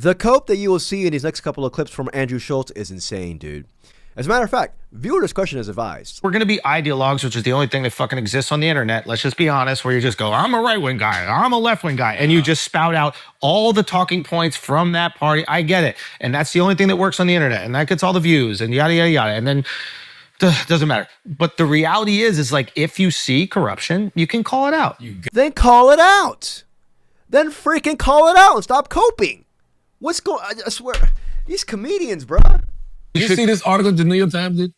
The cope that you will see in these next couple of clips from Andrew Schulz is insane, dude. As a matter of fact, viewer discretion is advised. We're going to be ideologues, which is the only thing that fucking exists on the internet. Let's just be honest, where you just go, I'm a right-wing guy, I'm a left-wing guy, and you just spout out all the talking points from that party. I get it. And that's the only thing that works on the internet, and that gets all the views, and yada, yada, yada. And then doesn't matter. But the reality is like, if you see corruption, you can call it out. Then call it out. Then freaking call it out and stop coping. What's going on? I swear, these comedians, bro. You see this article the New York Times did?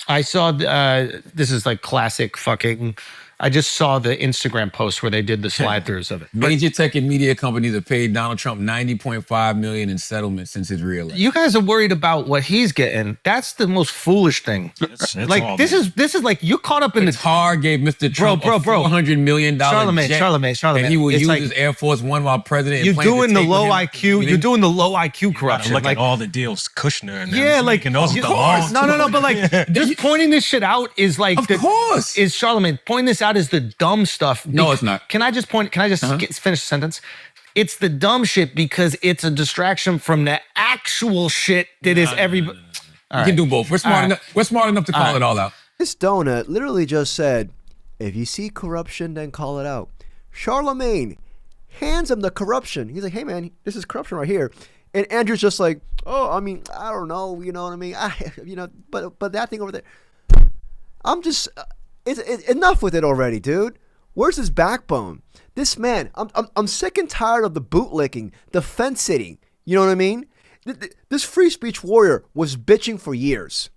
I saw, this is like classic fucking, I just saw the Instagram post where they did the slide throughs of it. Major tech and media companies have paid Donald Trump $90.5 million in settlements since his reelection. You guys are worried about what he's getting. That's the most foolish thing. It's like, this is like, you're caught up in Prince Hard gave Mr. Trump a $400 million Charlemagne. And he will use like, his Air Force One while president. You're doing the low IQ. You're doing the low IQ corruption. Look like at all the deals Kushner and yeah, like those no, but like just pointing this shit out is like, of course, is Charlemagne pointing this out is the dumb stuff. No, it's not. Can I just finish the sentence? It's the dumb shit because it's a distraction from the actual shit that is everybody. We can do both. We're smart enough. We're smart enough to call it all out. This donut literally just said, if you see corruption, then call it out. Charlemagne hands him the corruption. He's like, hey man, this is corruption right here. And Andrew's just like, oh, I mean, I don't know, you know what I mean? But that thing over there. I'm just, it's enough with it already, dude. Where's his backbone? This man, I'm sick and tired of the bootlicking, the fence sitting. You know what I mean? This free speech warrior was bitching for years.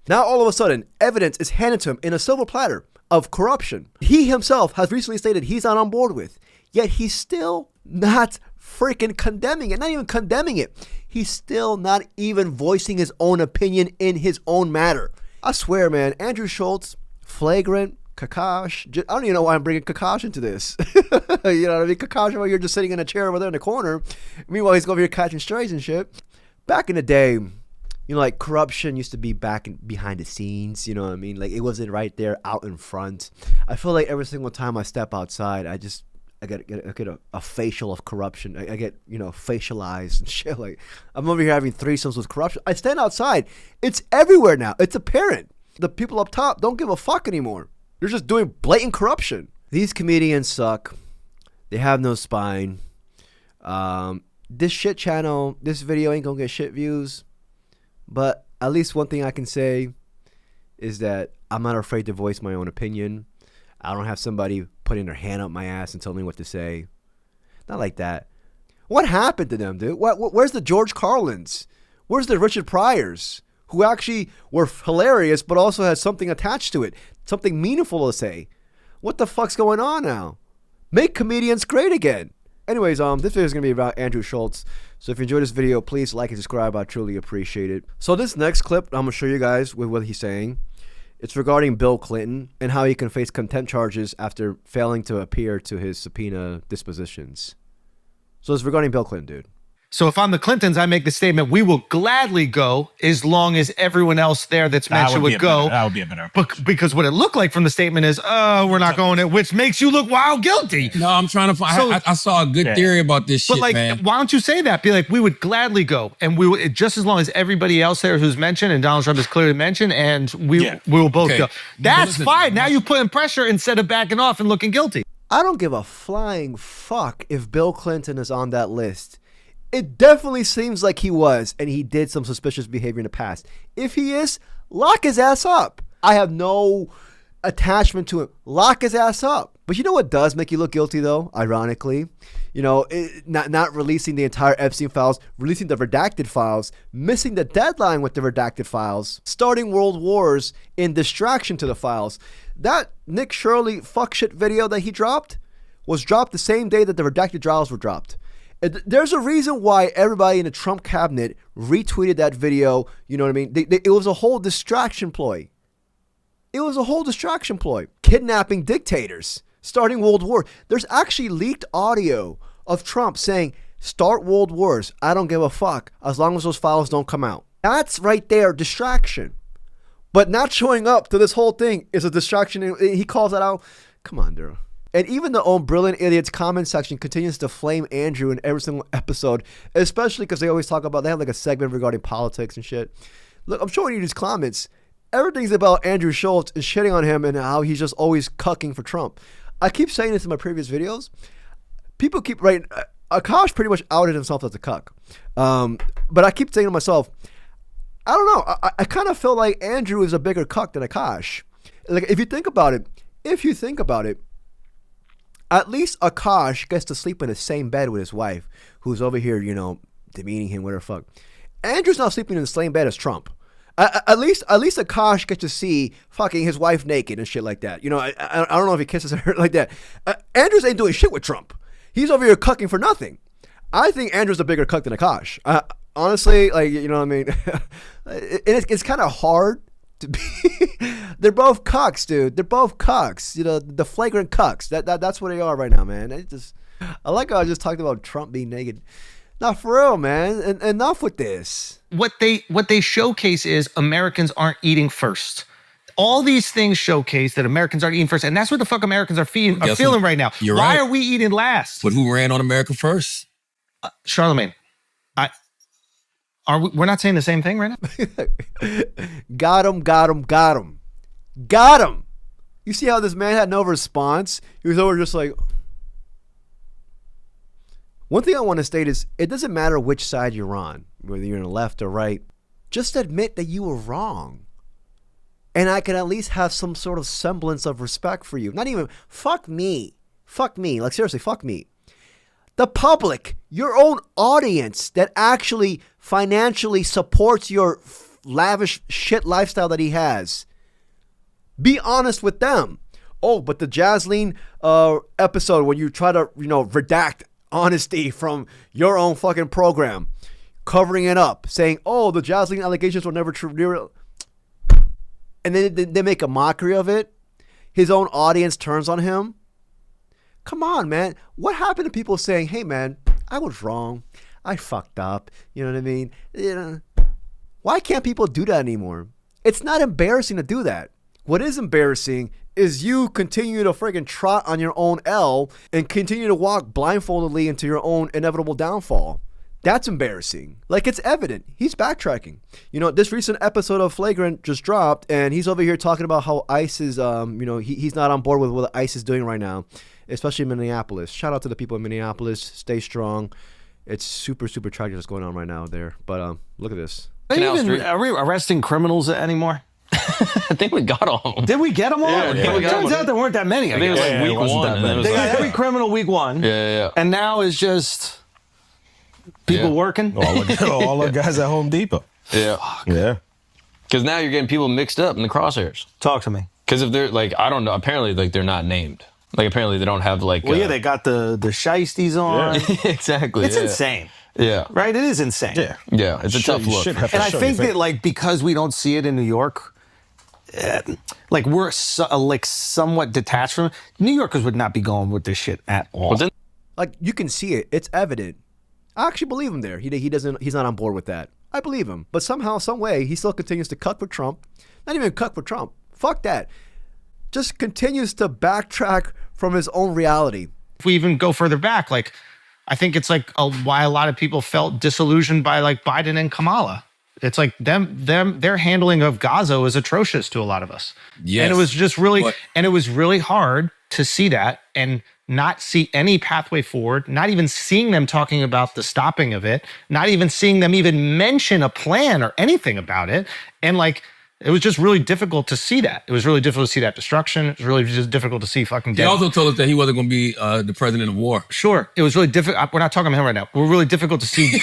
Now all of a sudden, evidence is handed to him in a silver platter of corruption he himself has recently stated he's not on board with. Yet he's still not freaking condemning it. Not even condemning it. He's still not even voicing his own opinion in his own matter. I swear, man, Andrew Schulz, flagrant, Kakash. I don't even know why I'm bringing Kakash into this. You know what I mean? Kakash over here just sitting in a chair over there in the corner. Meanwhile, he's over here catching strays and shit. Back in the day, you know, like corruption used to be behind the scenes. You know what I mean? Like it wasn't right there out in front. I feel like every single time I step outside, I get a facial of corruption. I get, you know, facialized and shit. Like I'm over here having threesomes with corruption. I stand outside. It's everywhere now. It's apparent. The people up top don't give a fuck anymore. They're just doing blatant corruption. These comedians suck. They have no spine. This shit channel, this video ain't gonna get shit views. But at least one thing I can say is that I'm not afraid to voice my own opinion. I don't have somebody putting their hand up my ass and telling me what to say. Not like that. What happened to them, dude? Where's the George Carlins? Where's the Richard Pryors? Who actually were hilarious, but also had something attached to it. Something meaningful to say. What the fuck's going on now? Make comedians great again. Anyways, this video is going to be about Andrew Schulz. So if you enjoyed this video, please like and subscribe. I truly appreciate it. So this next clip, I'm going to show you guys with what he's saying. It's regarding Bill Clinton and how he can face contempt charges after failing to appear to his subpoena dispositions. So it's regarding Bill Clinton, dude. So if I'm the Clintons, I make the statement, we will gladly go as long as everyone else there that's mentioned would go. That would be a better approach. Because what it looked like from the statement is, we're not going there, which makes you look wild guilty. No, I'm trying to find, I saw a good theory about this shit, but like, man. why don't you say that? Be like, we would gladly go. And we would, just as long as everybody else there who's mentioned, and Donald Trump is clearly mentioned, and we will both go. That's fine. Now you're putting pressure instead of backing off and looking guilty. I don't give a flying fuck if Bill Clinton is on that list. It definitely seems like he was, and he did some suspicious behavior in the past. If he is, lock his ass up. I have no attachment to him. Lock his ass up. But you know what does make you look guilty, though? Ironically, you know, not releasing the entire Epstein files, releasing the redacted files, missing the deadline with the redacted files, starting world wars in distraction to the files. That Nick Shirley fuck shit video that he dropped was dropped the same day that the redacted files were dropped. There's a reason why everybody in the Trump cabinet retweeted that video. You know what I mean? It was a whole distraction ploy. Kidnapping dictators, starting world war. There's actually leaked audio of Trump saying, start world wars. I don't give a fuck as long as those files don't come out. That's right there, distraction. But not showing up to this whole thing is a distraction. He calls that out. Come on, dude. And even the own Brilliant Idiots comment section continues to flame Andrew in every single episode, especially because they always talk about, they have like a segment regarding politics and shit. Look, I'm showing you these comments. Everything's about Andrew Schulz and shitting on him and how he's just always cucking for Trump. I keep saying this in my previous videos. People keep writing, Akash pretty much outed himself as a cuck. But I keep saying to myself, I don't know. I kind of feel like Andrew is a bigger cuck than Akash. Like, if you think about it, at least Akash gets to sleep in the same bed with his wife, who's over here, you know, demeaning him, whatever the fuck. Andrew's not sleeping in the same bed as Trump. At least Akash gets to see fucking his wife naked and shit like that. You know, I don't know if he kisses her like that. Andrews ain't doing shit with Trump. He's over here cucking for nothing. I think Andrew's a bigger cuck than Akash. Honestly, like, you know what I mean? It's kind of hard to be. They're both cucks, dude. They're both cucks. You know, the flagrant cucks. That's what they are right now, man. I like how I just talked about Trump being naked. Not for real, man. Enough with this. What they showcase is Americans aren't eating first. All these things showcase that Americans aren't eating first, and that's what the fuck Americans are feeling right now. You're Why right. are we eating last? But who ran on America first? Charlemagne, we're not saying the same thing right now? Got him. You see how this man had no response? He was over just like... One thing I want to state is, it doesn't matter which side you're on, whether you're in the left or right. Just admit that you were wrong. And I can at least have some sort of semblance of respect for you. Not even, fuck me. Like, seriously, fuck me. The public, your own audience that actually financially supports your lavish shit lifestyle that he has. Be honest with them. Oh, but the Jasleen episode when you try to, you know, redact honesty from your own fucking program, covering it up, saying, oh, the Jasleen allegations were never true. And then they make a mockery of it. His own audience turns on him. Come on, man. What happened to people saying, hey, man, I was wrong. I fucked up. You know what I mean? You know, why can't people do that anymore? It's not embarrassing to do that. What is embarrassing is you continue to friggin' trot on your own L and continue to walk blindfoldedly into your own inevitable downfall. That's embarrassing. Like, it's evident. He's backtracking. You know, this recent episode of Flagrant just dropped, and he's over here talking about how ICE is, you know, he's not on board with what ICE is doing right now, especially in Minneapolis. Shout out to the people in Minneapolis. Stay strong. It's super, super tragic what's going on right now there. But look at this. Are we arresting criminals anymore? I think we got all of them. Did we get them all? Yeah, It we got turns them. out there weren't that many. I think it was like week wasn't one. that And then it many. was They got like, every criminal week one. yeah. And now it's just people Yeah. working. All the guys at Home Depot. Yeah. Yeah. Because now you're getting people mixed up in the crosshairs. Talk to me. Because if they're like, I don't know, apparently like they're not named. Like apparently they don't have like. Well, yeah, they got the shiesties on. exactly. It's yeah. insane, Yeah. right? It is insane. Yeah. Yeah. It's a Sure, tough you look. should have to And I show think your that, face. like, because we don't see it in New York, like we're like somewhat detached from it. New Yorkers would not be going with this shit at all. But then Like, you can see it. It's evident. I actually believe him there. He's not on board with that. I believe him. But somehow, some way, he still continues to cuck for Trump. Not even cuck for Trump. Fuck that. Just continues to backtrack from his own reality. If we even go further back, like, I think it's like why a lot of people felt disillusioned by like Biden and Kamala. It's like their handling of Gaza was atrocious to a lot of us. Yes. And it was just really, But- and it was really hard to see that and not see any pathway forward, not even seeing them talking about the stopping of it, not even seeing them even mention a plan or anything about it. And like, it was just really difficult to see that. It was really difficult to see that destruction. It was really just difficult to see fucking He death. also told us that he wasn't going to be the president of war. Sure, it was really difficult. We're not talking about him right now. We're really difficult to see.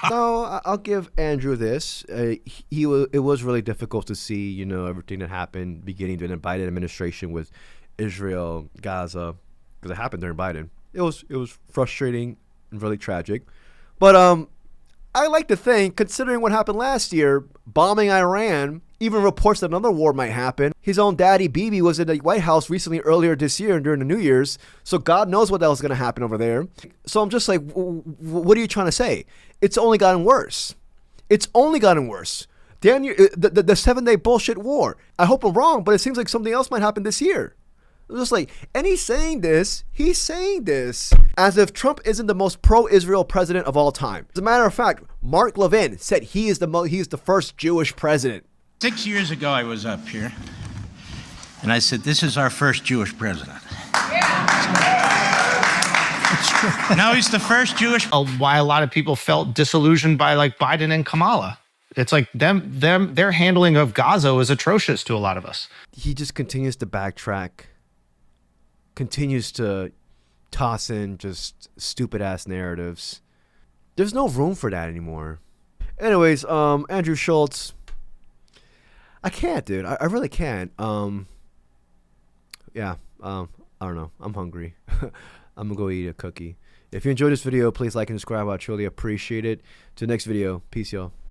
No, I'll give Andrew this. It was really difficult to see, you know, everything that happened beginning during the Biden administration with Israel, Gaza, because it happened during Biden. It was frustrating and really tragic. But I like to think, considering what happened last year, bombing Iran, even reports that another war might happen. His own daddy, Bibi, was in the White House recently earlier this year during the New Year's, so God knows what else is going to happen over there. So I'm just like, what are you trying to say? It's only gotten worse. It's only gotten worse. Damn, the 7-day bullshit war. I hope I'm wrong, but it seems like something else might happen this year. Just like, and he's saying this as if Trump isn't the most pro-Israel president of all time. As a matter of fact, Mark Levin said he's the first Jewish president. 6 years ago, I was up here, and I said, this is our first Jewish president. It's true. Now he's the first Jewish. Why a lot of people felt disillusioned by like Biden and Kamala. It's like their handling of Gaza is atrocious to a lot of us. He just continues to backtrack, continues to toss in just stupid ass narratives. There's no room for that anymore. Anyways, Andrew Schulz, I can't, dude. I really can't. Yeah. I don't know. I'm hungry. I'm gonna go eat a cookie. If you enjoyed this video, please like and subscribe. I truly appreciate it. To the next video. Peace, y'all.